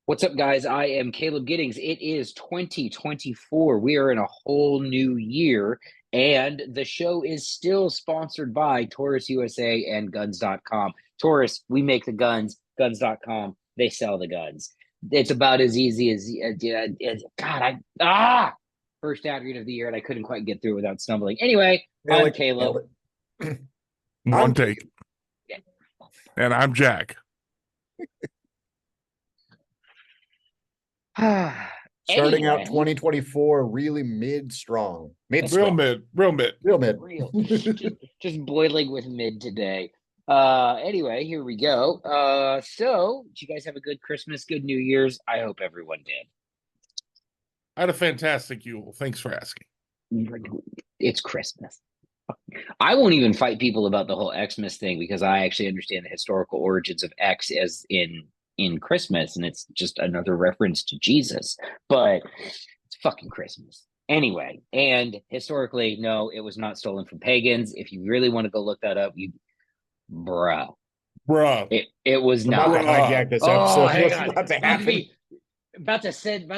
What's up, guys? I am Caleb Giddings. It is 2024. We are in a whole new year, and the show is still sponsored by Taurus USA and Guns.com. Taurus, we make the guns. Guns.com, they sell the guns. It's about as easy as God. First ad read of the year, and I couldn't quite get through without stumbling. Anyway, I'm Caleb. One take. And I'm Jack. Starting out 2024 really mid-strong. Real mid. Just boiling with mid today. Anyway, here we go. So did you guys have a good Christmas, good New Year's? I hope everyone did. I had a fantastic Yule. Thanks for asking. It's Christmas. I won't even fight people about the whole Xmas thing because I actually understand the historical origins of X as in Christmas, and it's just another reference to Jesus, but it's fucking Christmas. Anyway, and historically, no, it was not stolen from pagans. If you really want to go look that up, bruh. It was not. About to hijack this episode. Hang on. About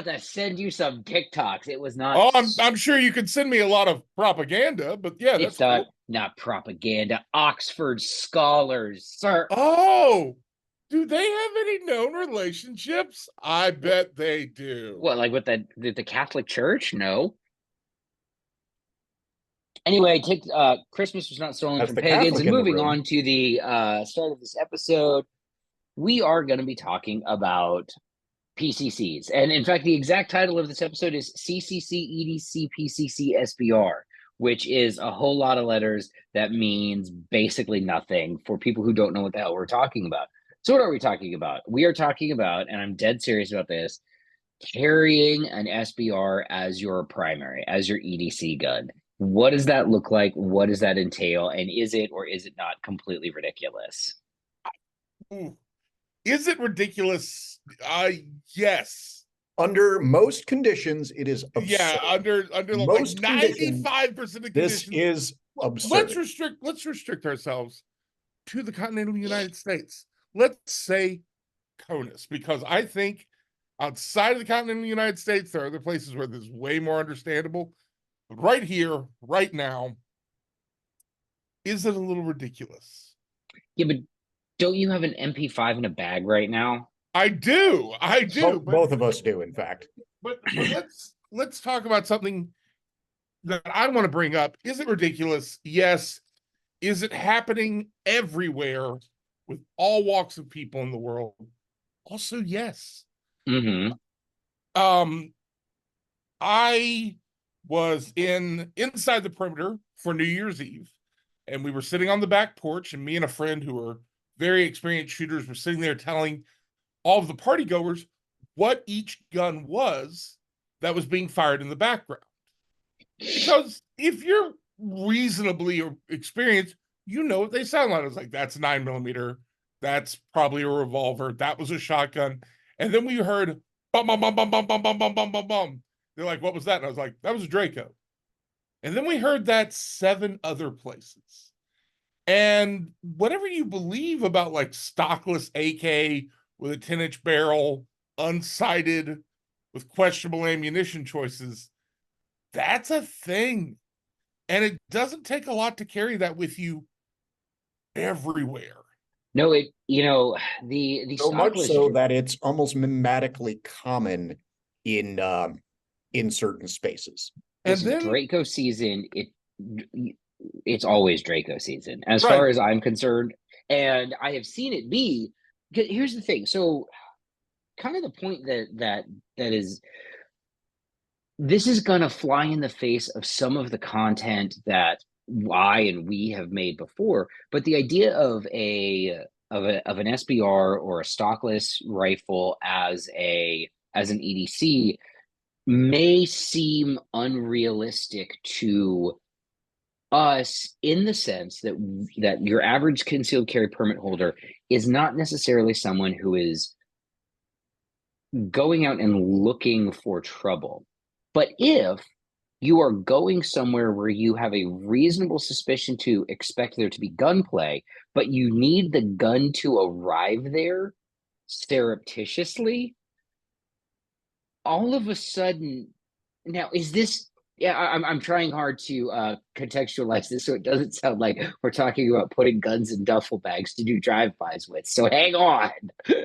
to send you some TikToks. It was not. Oh, I'm sure you could send me a lot of propaganda, but yeah, that's not propaganda. Oxford scholars, sir. Oh, do they have any known relationships? I bet they do. What, like with the Catholic Church? No. Anyway, Christmas was not stolen from pagans. And moving on to the start of this episode, we are going to be talking about PCCs. And in fact, the exact title of this episode is CCC, EDC, PCC, SBR, which is a whole lot of letters that means basically nothing for people who don't know what the hell we're talking about. So what are we talking about? We are talking about, and I'm dead serious about this, carrying an SBR as your primary, as your EDC gun. What does that look like? What does that entail? And is it or is it not completely ridiculous? Is it ridiculous? Yes. Under most conditions, it is absurd. Yeah, under most like 95% of conditions. This is absurd. Let's restrict ourselves to the continental United States. Let's say CONUS, because I think outside of the continental United States, there are other places where this is way more understandable. But right here, right now, is it a little ridiculous? Yeah, but don't you have an MP5 in a bag right now? I do. Both of us do, in fact. But let's talk about something that I want to bring up. Is it ridiculous? Yes. Is it happening everywhere with all walks of people in the world? Also, yes. Mm-hmm. I was inside the perimeter for New Year's Eve, and we were sitting on the back porch, and me and a friend who are very experienced shooters were sitting there telling all of the party goers what each gun was that was being fired in the background. Because if you're reasonably experienced, you know what they sound like. I was like, that's 9mm. That's probably a revolver. That was a shotgun. And then we heard bum, bum, bum, bum, bum, bum, bum, bum, bum, bum, bum. They're like, what was that? And I was like, that was a Draco. And then we heard that 7 other places. And whatever you believe about like stockless AK with a 10-inch barrel, unsighted, with questionable ammunition choices, that's a thing. And it doesn't take a lot to carry that with you everywhere. No, the so much so that it's almost mimetically common in certain spaces. And then Draco season, it's always Draco season, as far as I'm concerned. And I have seen it be. Here's the thing. So, kind of the point that is, this is going to fly in the face of some of the content that I and we have made before. But the idea of an SBR or a stockless rifle as an EDC may seem unrealistic to us in the sense that your average concealed carry permit holder is not necessarily someone who is going out and looking for trouble. But if you are going somewhere where you have a reasonable suspicion to expect there to be gunplay, but you need the gun to arrive there surreptitiously, all of a sudden, now is this? Yeah, I'm trying hard to contextualize this so it doesn't sound like we're talking about putting guns in duffel bags to do drive-bys with. So hang on.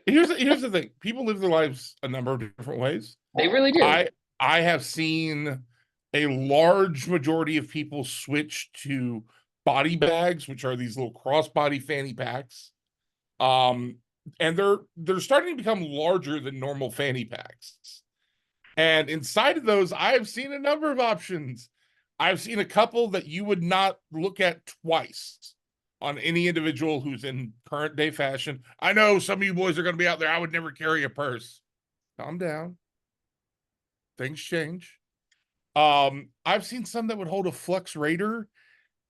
Here's the thing. People live their lives a number of different ways. They really do. I have seen a large majority of people switch to body bags, which are these little crossbody fanny packs. And they're starting to become larger than normal fanny packs. And inside of those, I have seen a number of options. I've seen a couple that you would not look at twice on any individual who's in current day fashion. I know some of you boys are going to be out there. I would never carry a purse. Calm down. Things change. I've seen some that would hold a Flux Raider.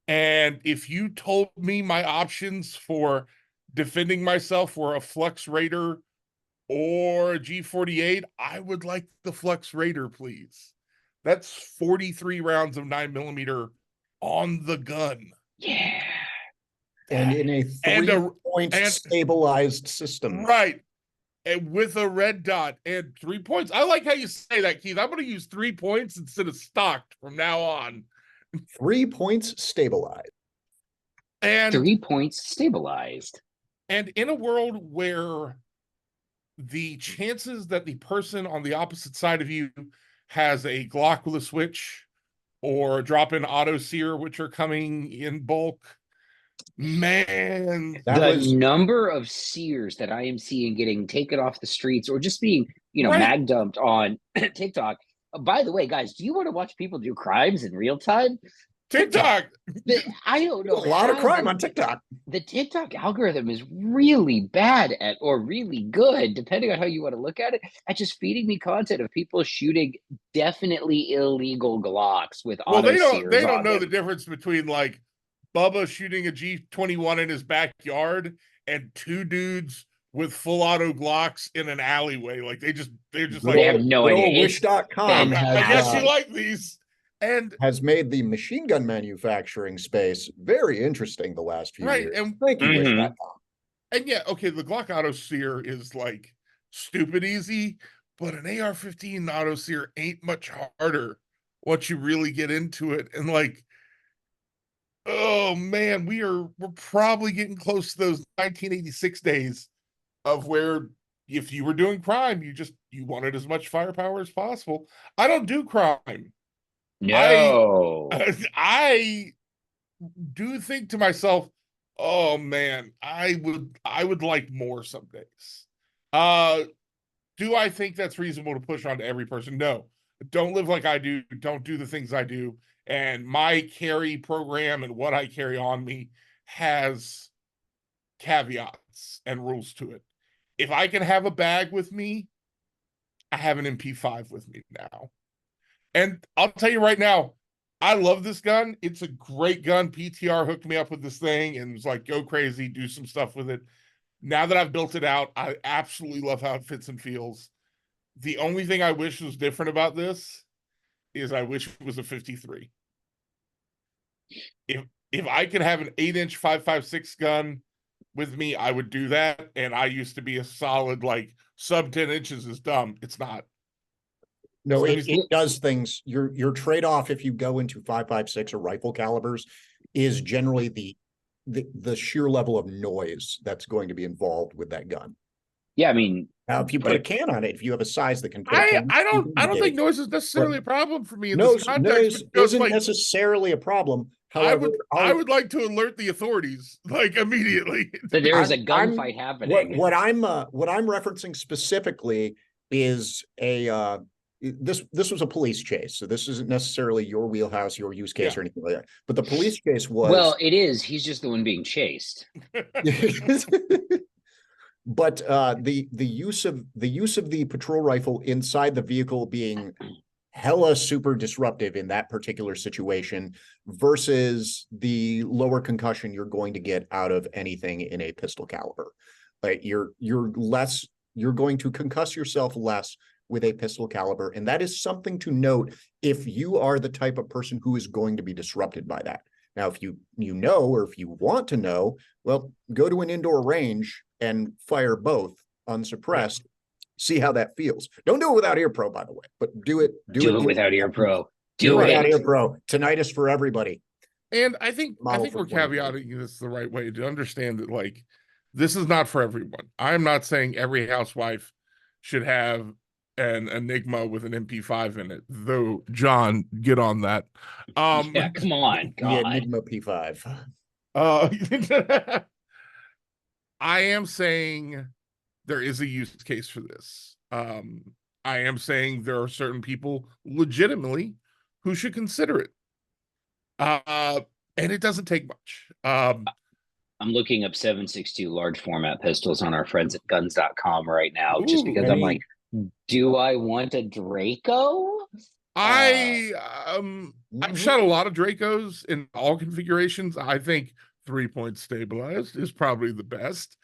And if you told me my options for defending myself were a Flux Raider or a G48, I would like the Flux Raider, please. That's 43 rounds of 9mm on the gun. Yeah. And in a 3-point stabilized system. Right. And with a red dot and 3 points. I like how you say that, Keith. I'm going to use 3 points instead of stocked from now on. 3 points stabilized. And 3 points stabilized. And in a world where the chances that the person on the opposite side of you has a Glock with a switch or a drop-in auto sear, which are coming in bulk, man, the number of sears that I am seeing getting taken off the streets or just being, mag dumped on TikTok. By the way, guys, do you want to watch people do crimes in real time? TikTok. I don't know. A lot of crime on TikTok. The TikTok algorithm is really bad at, or really good, depending on how you want to look at it, at just feeding me content of people shooting definitely illegal Glocks with auto sears. They don't know the difference between like Bubba shooting a G21 in his backyard and 2 dudes with full auto Glocks in an alleyway. Like they have no idea. Wish.com I guess you like these. And has made the machine gun manufacturing space very interesting the last few years. And thank you, Wish.com. And yeah, okay, the Glock auto sear is like stupid easy, but an AR-15 auto sear ain't much harder once you really get into it. And like, oh man, we're probably getting close to those 1986 days of where if you were doing crime, you wanted as much firepower as possible. I don't do crime. No. I do think to myself, oh man, I would like more some days. Do I think that's reasonable to push onto every person? No. Don't live like I do. Don't do the things I do. And my carry program and what I carry on me has caveats and rules to it. If I can have a bag with me, I have an MP5 with me now. And I'll tell you right now, I love this gun. It's a great gun. PTR hooked me up with this thing and was like, go crazy, do some stuff with it. Now that I've built it out, I absolutely love how it fits and feels. The only thing I wish was different about this is I wish it was a 53. If I could have an 8-inch 5.56 gun with me, I would do that. And I used to be a solid, like, sub 10 inches is dumb. It's not. No, it does things. Your trade-off if you go into 5.56 or rifle calibers is generally the sheer level of noise that's going to be involved with that gun. Yeah, I mean, now if you put a can on it, if you have a size that can put a can, I don't think noise is necessarily a problem for me in this context. Noise isn't necessally a problem. However, I would like to alert the authorities like immediately. That there is a gunfight happening. What I'm referencing specifically is a this was a police chase, so this isn't necessarily your wheelhouse, your use case, or anything like that. But the police chase was it is. He's just the one being chased. But the use of the patrol rifle inside the vehicle being hella super disruptive in that particular situation versus the lower concussion you're going to get out of anything in a pistol caliber. Like you're going to concuss yourself less with a pistol caliber, and that is something to note if you are the type of person who is going to be disrupted by that. Now, if you know, or if you want to know, well, go to an indoor range and fire both unsuppressed. See how that feels. Don't do it without ear pro, by the way, but do it without ear pro. Do it without it. ear pro. Tinnitus for everybody. And I think Model we're for 2020. caveating this the right way to understand that, like, this is not for everyone. I'm not saying every housewife should have an Enigma with an MP5 in it, though. John, get on that. Yeah, come on, The God. Enigma P5. I am saying there is a use case for this. I am saying there are certain people legitimately who should consider it. And it doesn't take much. I'm looking up 7.62 large format pistols on our friends at guns.com right now, just because I'm like, do I want a Draco? I've shot a lot of Dracos in all configurations. I think 3-point stabilized is probably the best.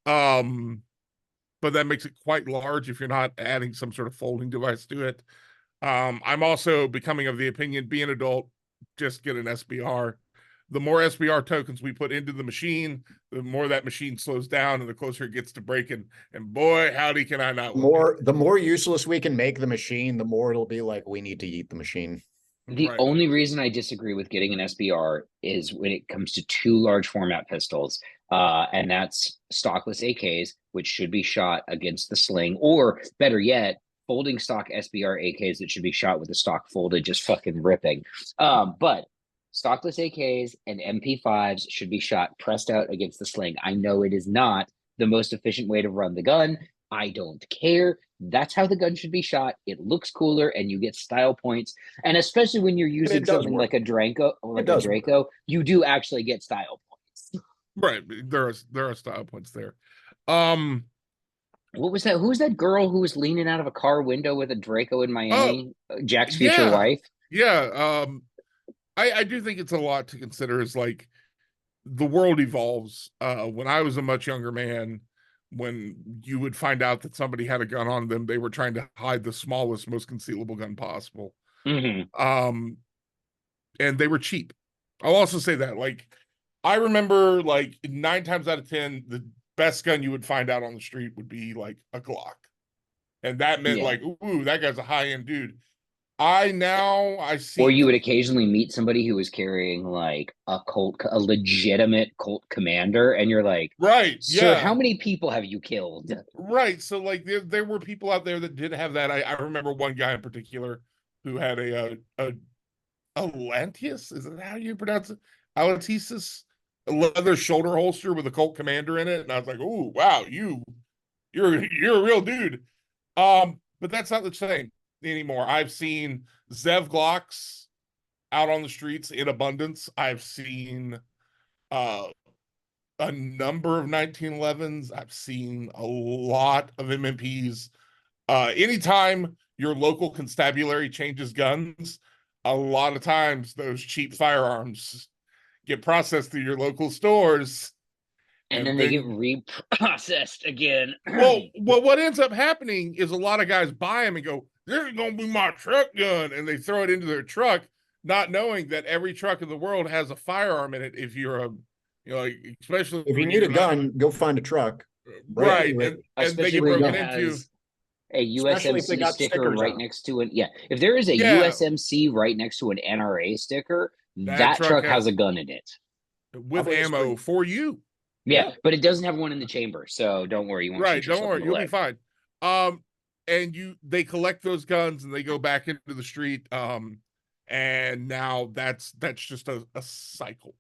But that makes it quite large if you're not adding some sort of folding device to it. I'm also becoming of the opinion, be an adult, just get an SBR. The more SBR tokens we put into the machine, the more that machine slows down and the closer it gets to breaking. And boy, howdy, can I not the more useless we can make the machine, the more it'll be like we need to eat the machine. The only reason I disagree with getting an SBR is when it comes to 2 large format pistols, and that's stockless AKs, which should be shot against the sling, or better yet, folding stock SBR AKs that should be shot with the stock folded, just fucking ripping. But stockless AKs and MP5s should be shot pressed out against the sling. I know it is not the most efficient way to run the gun. I don't care. That's how the gun should be shot. It looks cooler and you get style points. And especially when you're using something like a Draco or like a Draco, you do actually get style points. Right. There are style points there. What was that? Who was that girl who was leaning out of a car window with a Draco in Miami? Jack's future wife? Yeah. I do think it's a lot to consider. Is like the world evolves. When I was a much younger man, when you would find out that somebody had a gun on them, they were trying to hide the smallest, most concealable gun possible. Mm-hmm. And they were cheap. I'll also say that, like, I remember, like, 9 times out of 10, the best gun you would find out on the street would be like a Glock, and that meant like, ooh, that guy's a high-end dude. I see. Or you would occasionally meet somebody who was carrying like a legitimate Colt Commander, and you're like, right, sir, how many people have you killed? Right. So like there were people out there that did have that. I remember one guy in particular who had a Atlantis, is that how you pronounce it? Atlantis, a leather shoulder holster with a Colt Commander in it, and I was like, oh wow, you're a real dude. But that's not the same anymore. I've seen Zev Glocks out on the streets in abundance. I've seen a number of 1911s. I've seen a lot of MMPs. Anytime your local constabulary changes guns, a lot of times those cheap firearms get processed through your local stores. And then they get reprocessed again. Well, what ends up happening is a lot of guys buy them and go, this is going to be my truck gun. And they throw it into their truck, not knowing that every truck in the world has a firearm in it. If you're especially if you need a gun, go find a truck. Right. And they get broken into. A USMC sticker right next to it. Yeah. If there is a USMC right next to an NRA sticker, that truck has a gun in it. With ammo for you. Yeah, but it doesn't have one in the chamber, so don't worry. You won't shoot yourself. Don't worry, you'll be fine. And they collect those guns and they go back into the street. And now that's just a cycle.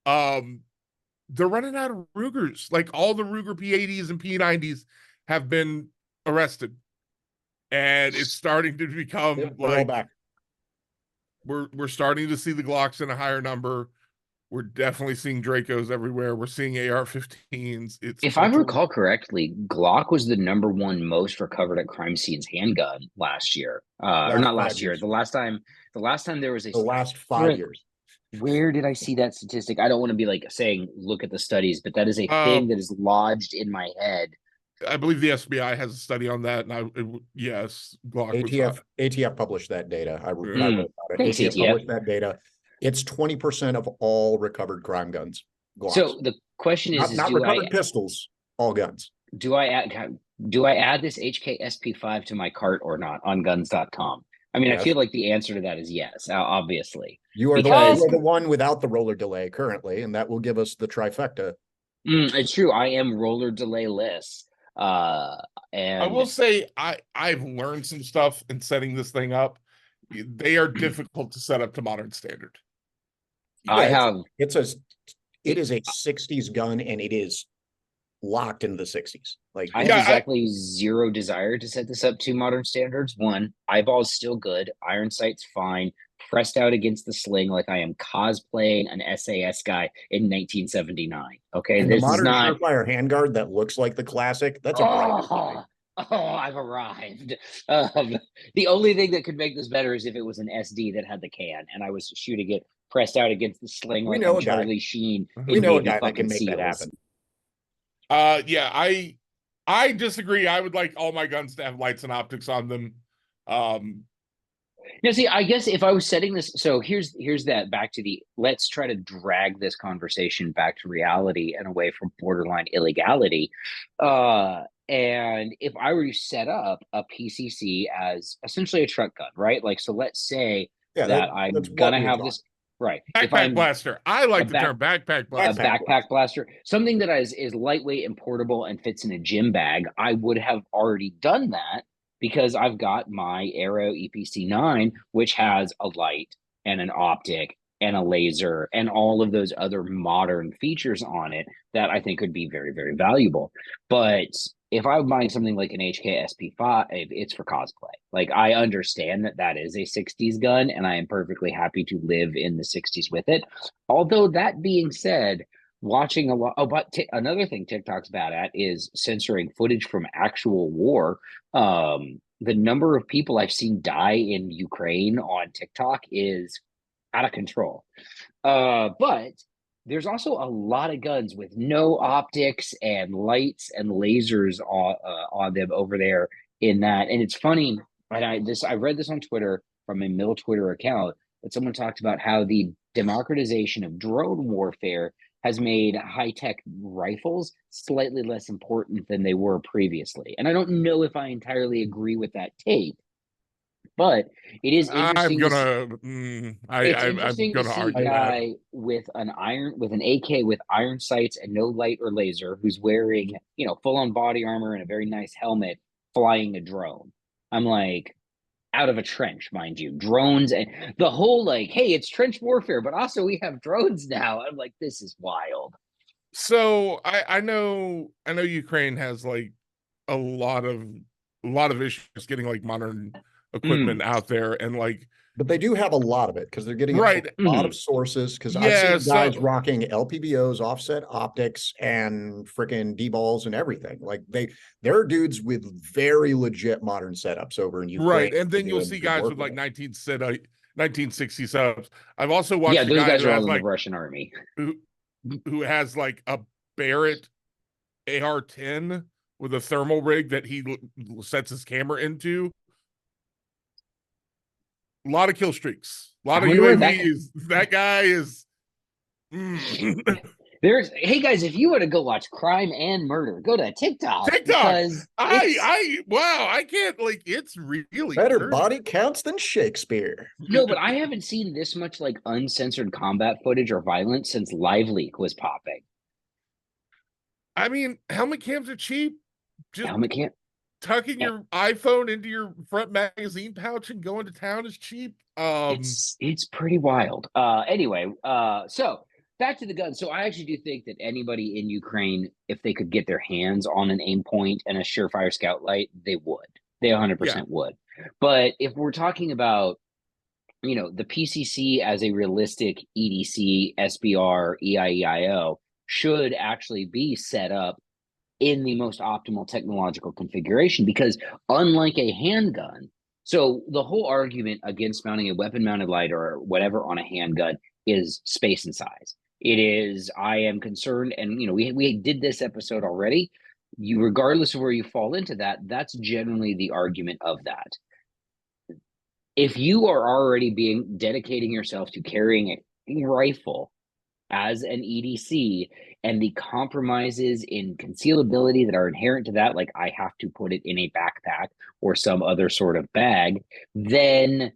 They're running out of Rugers. Like all the Ruger P80s and P90s have been arrested, and it's starting to become we're starting to see the Glocks in a higher number. We're definitely seeing Dracos everywhere. We're seeing AR-15s. If I recall correctly, Glock was the #1 most recovered at crime scenes handgun last year. Or not last year. The last time there was the last 5 years. Where did I see that statistic? I don't want to be like saying look at the studies, but that is a thing that is lodged in my head. I believe the SBI has a study on that, and yes, Glock ATF published that data. I wrote about it. ATF published that data. It's 20% of all recovered crime guns. Glocks. So the question is not recovered pistols, all guns. do I add this HKSP5 to my cart or not on guns.com? I mean, I Yes. feel like the answer to that is yes, obviously. You are Because the one without the roller delay currently, and that will give us the trifecta. it's true, I am roller delay-less. I And will say I've learned some stuff in setting this thing up. They are difficult to set up to modern standard. I Yeah, have it is a 60s gun, and it is locked in the 60s. Like, I have exactly zero desire to set this up to modern standards. One, eyeball's still good, iron sight's fine, pressed out against the sling like I am cosplaying an SAS guy in 1979. Okay, and the this is modern not. Surefire handguard that looks like the classic, that's a bright Oh, I've arrived. The only thing that could make this better is if it was an SD that had the can and I was shooting it pressed out against the sling We like know I'm a guy. Charlie Sheen We in know a Navy guy that fucking can make that SEALs. happen. Yeah, I disagree. I would like all my guns to have lights and optics on them. Now, see, I guess if I was setting this, so here's that back to the let's try to drag this conversation back to reality and away from borderline illegality. And if I were to set up a PCC as essentially a truck gun, right? Like, so let's say Yeah, that I'm that's what gonna we're have talking. this, right? If Backpack I'm blaster. I like a the term backpack a blaster. backpack blaster, something that is lightweight and portable and fits in a gym bag, I would have already done that because I've got my Aero EPC9, which has a light and an optic and a laser and all of those other modern features on it that I think would be very, very valuable. But if I'm buying something like an HKSP5, it's for cosplay. Like, I understand that that is a 60s gun, and I am perfectly happy to live in the 60s with it. Although, that being said, watching a lot. Oh, but another thing TikTok's bad at is censoring footage from actual war. The number of people I've seen die in Ukraine on TikTok is out of control. But there's also a lot of guns with no optics and lights and lasers on them over there in that. And it's funny. And I read this on Twitter from a mill Twitter account that someone talked about how the democratization of drone warfare has made high-tech rifles slightly less important than they were previously. And I don't know if I entirely agree with that take, but it is I'm interesting to see. gonna It's I'm interesting to gonna see a argue that. guy with an AK with iron sights and no light or laser who's wearing, full-on body armor and a very nice helmet flying a drone. I'm like, out of a trench, mind you, drones and the whole like, hey, it's trench warfare, but also we have drones now. I'm like, this is wild. So I know Ukraine has like a lot of issues getting like modern equipment out there, and like, But they do have a lot of it because they're getting it right. from a lot of sources. Because I've Yeah, seen guys so rocking LPBOs, offset optics, and freaking D-balls and everything. Like there are dudes with very legit modern setups over in Ukraine. right, and then you'll doing see good guys work with like it. 1960 setups. I've also watched Yeah, a those guy guys who are all has in the like Russian army. who has like a Barrett AR-10 with a thermal rig that he sets his camera into. A lot of kill streaks, a lot of UAVs. That guy is. Hey guys, if you want to go watch crime and murder, go to TikTok. Because I can't, like, it's really better body counts than Shakespeare. No, but I haven't seen this much like uncensored combat footage or violence since Live Leak was popping. I mean, helmet cams are cheap. Just helmet cam tucking your iPhone into your front magazine pouch and going to town is cheap. It's pretty wild. Anyway, so back to the gun. So I actually do think that anybody in Ukraine, if they could get their hands on an aim point and a Surefire Scout Light, they would. They 100% would. But if we're talking about, the PCC as a realistic EDC, SBR, EIEIO should actually be set up in the most optimal technological configuration, because unlike a handgun, so the whole argument against mounting a weapon mounted light or whatever on a handgun is space and size. It is, I am concerned, and we did this episode already. Regardless of where you fall into that, that's generally the argument of that. If you are already dedicating yourself to carrying a rifle as an EDC and the compromises in concealability that are inherent to that, like I have to put it in a backpack or some other sort of bag, then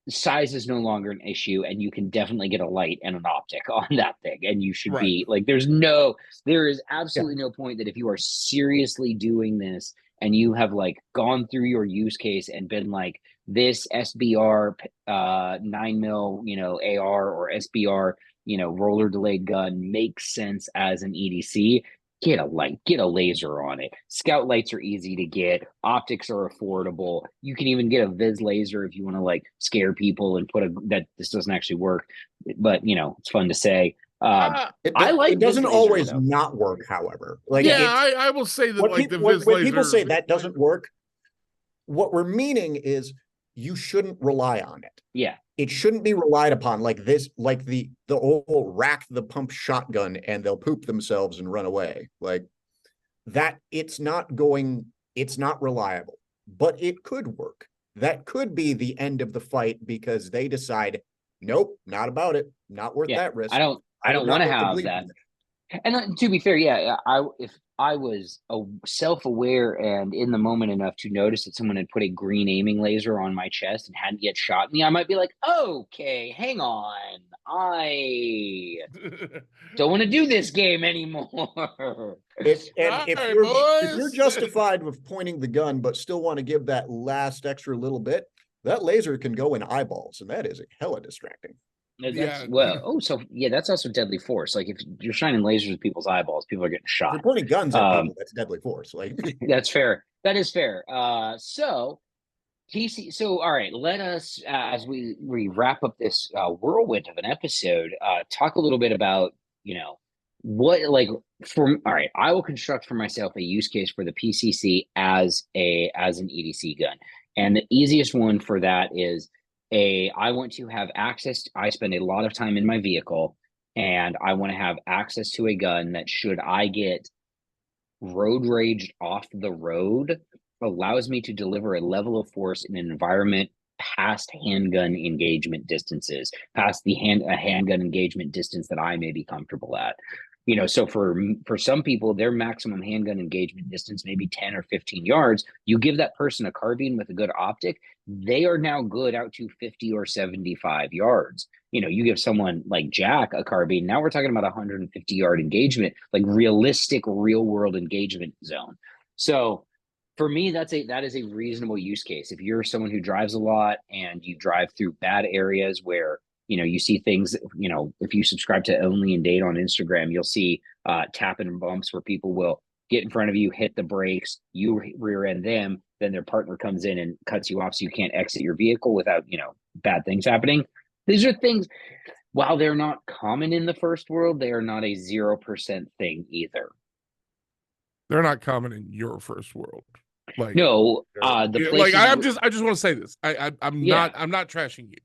size is no longer an issue, and you can definitely get a light and an optic on that thing. And you should be like, there is absolutely no point that if you are seriously doing this and you have like gone through your use case and been like, this SBR 9mm, AR or SBR, roller delayed gun makes sense as an EDC. Get a light, get a laser on it. Scout lights are easy to get. Optics are affordable. You can even get a Viz laser if you want to like scare people and that this doesn't actually work, but it's fun to say. It doesn't always not work, however. Like, I will say that when people say that doesn't work, what we're meaning is you shouldn't rely on it. Yeah. It shouldn't be relied upon like this, like the old rack the pump shotgun and they'll poop themselves and run away. Like that, it's not reliable, but it could work. That could be the end of the fight because they decide, nope, not about it, not worth that risk. I don't want to have that. And to be fair, if I was self-aware and in the moment enough to notice that someone had put a green aiming laser on my chest and hadn't yet shot me, I might be like, okay, hang on. I don't want to do this game anymore. If you're justified with pointing the gun, but still want to give that last extra little bit, that laser can go in eyeballs, and that is hella distracting. That's also deadly force. Like if you're shining lasers at people's eyeballs, people are getting shot. If you're pointing guns at people, that's deadly force. Like that's fair. That is fair. So PC. So all right, let us as we wrap up this whirlwind of an episode, talk a little bit about what all right. I will construct for myself a use case for the PCC as an EDC gun, and the easiest one for that is. I want to have access. I spend a lot of time in my vehicle, and I want to have access to a gun that, should I get road raged off the road, allows me to deliver a level of force in an environment past handgun engagement distances, past the handgun engagement distance that I may be comfortable at. So for some people, their maximum handgun engagement distance may be 10 or 15 yards. You give that person a carbine with a good optic, they are now good out to 50 or 75 yards. You give someone like Jack a carbine, now we're talking about 150-yard engagement, like realistic real world engagement zone. So for me, that is a reasonable use case. If you're someone who drives a lot and you drive through bad areas where you see things, if you subscribe to Only and Date on Instagram, you'll see tapping and bumps where people will get in front of you, hit the brakes, you rear end them, then their partner comes in and cuts you off so you can't exit your vehicle without, bad things happening. These are things, while they're not common in the first world, they are not a 0% thing either. They're not common in your first world. Like no, I just want to say this. I'm not trashing you.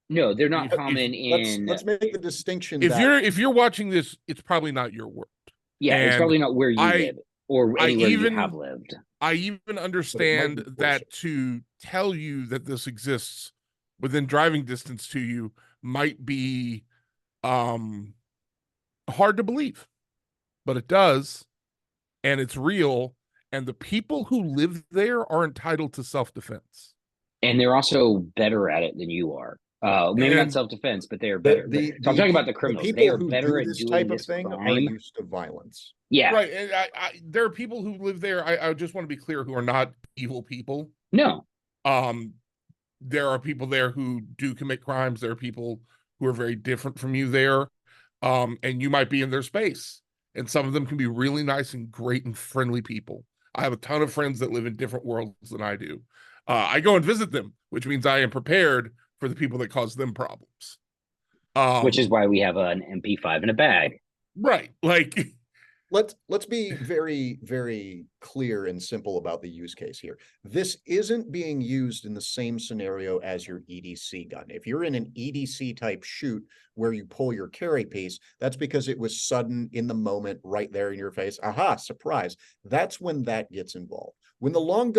No, they're not common in. Let's make the distinction. If you're watching this, it's probably not your world. Yeah, it's probably not where you live or anywhere you have lived. I even understand that to tell you that this exists within driving distance to you might be hard to believe, but it does, and it's real. And the people who live there are entitled to self-defense, and they're also better at it than you are. Maybe not self-defense, but they are better. So I'm talking about the criminals. They are better at doing type this of thing. crime. Are used to violence. Yeah, right. And there are people who live there. I just want to be clear, who are not evil people. No. There are people there who do commit crimes. There are people who are very different from you there, and you might be in their space. And some of them can be really nice and great and friendly people. I have a ton of friends that live in different worlds than I do. I go and visit them, which means I am prepared for the people that cause them problems. Which is why we have an MP5 in a bag. Right. Like, let's be very, very clear and simple about the use case here. This isn't being used in the same scenario as your EDC gun. If you're in an EDC type shoot where you pull your carry piece, that's because it was sudden, in the moment, right there in your face. Aha, surprise. That's when that gets involved. When the long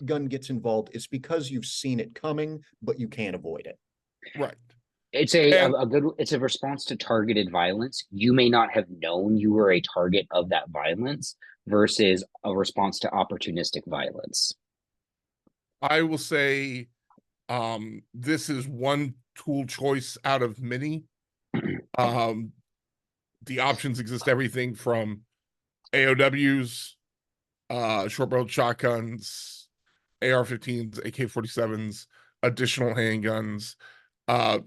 gun gets involved, it's because you've seen it coming, but you can't avoid it. Right. It's And it's a response to targeted violence. You may not have known you were a target of that violence versus a response to opportunistic violence. I will say, this is one tool choice out of many. The options exist, everything from AOWs, short-barreled shotguns, AR-15s, AK-47s, additional handguns.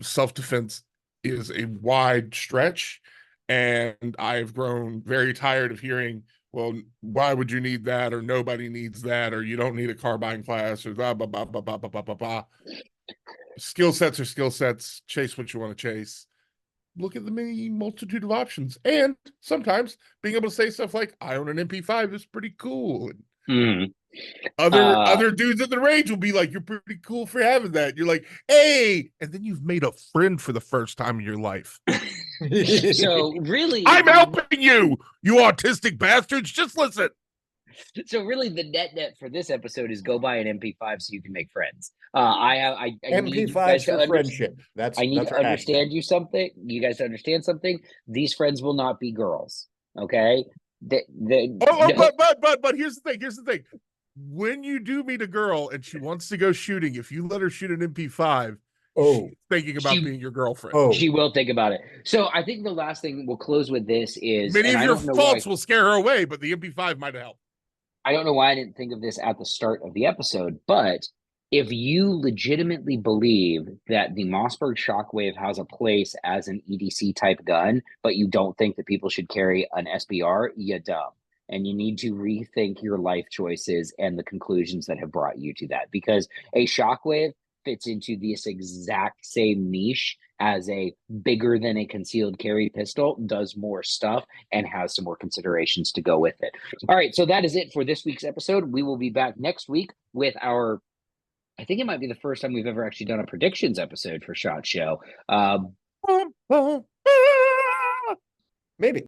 Self-defense is a wide stretch, and I've grown very tired of hearing, well, why would you need that, or nobody needs that, or you don't need a carbine class, or blah, blah, blah, blah, blah, blah, blah, blah, blah. Skill sets are skill sets. Chase what you want to chase. Look at the many multitude of options. And sometimes being able to say stuff like, I own an MP5 is pretty cool. Mm. Other dudes at the range will be like, you're pretty cool for having that. You're like, hey, and then you've made a friend for the first time in your life. So really, I'm helping you, you autistic bastards. Just listen. So really, the net for this episode is go buy an MP5 so you can make friends. I need you guys MP5s for friendship. I need that's to our understand hashtag. you something. You guys understand something. These friends will not be girls. Okay. No. But here's the thing. Here's the thing. When you do meet a girl and she wants to go shooting, if you let her shoot an MP5, she's thinking about being your girlfriend. She will think about it. So I think the last thing we'll close with this is many of your faults will scare her away, but the MP5 might have helped. I don't know why I didn't think of this at the start of the episode, but if you legitimately believe that the Mossberg Shockwave has a place as an EDC type gun, but you don't think that people should carry an SBR, you're dumb. And you need to rethink your life choices and the conclusions that have brought you to that. Because a Shockwave fits into this exact same niche as a bigger than a concealed carry pistol, does more stuff, and has some more considerations to go with it. All right, so that is it for this week's episode. We will be back next week with our, I think it might be the first time we've ever actually done a predictions episode for SHOT Show. Maybe.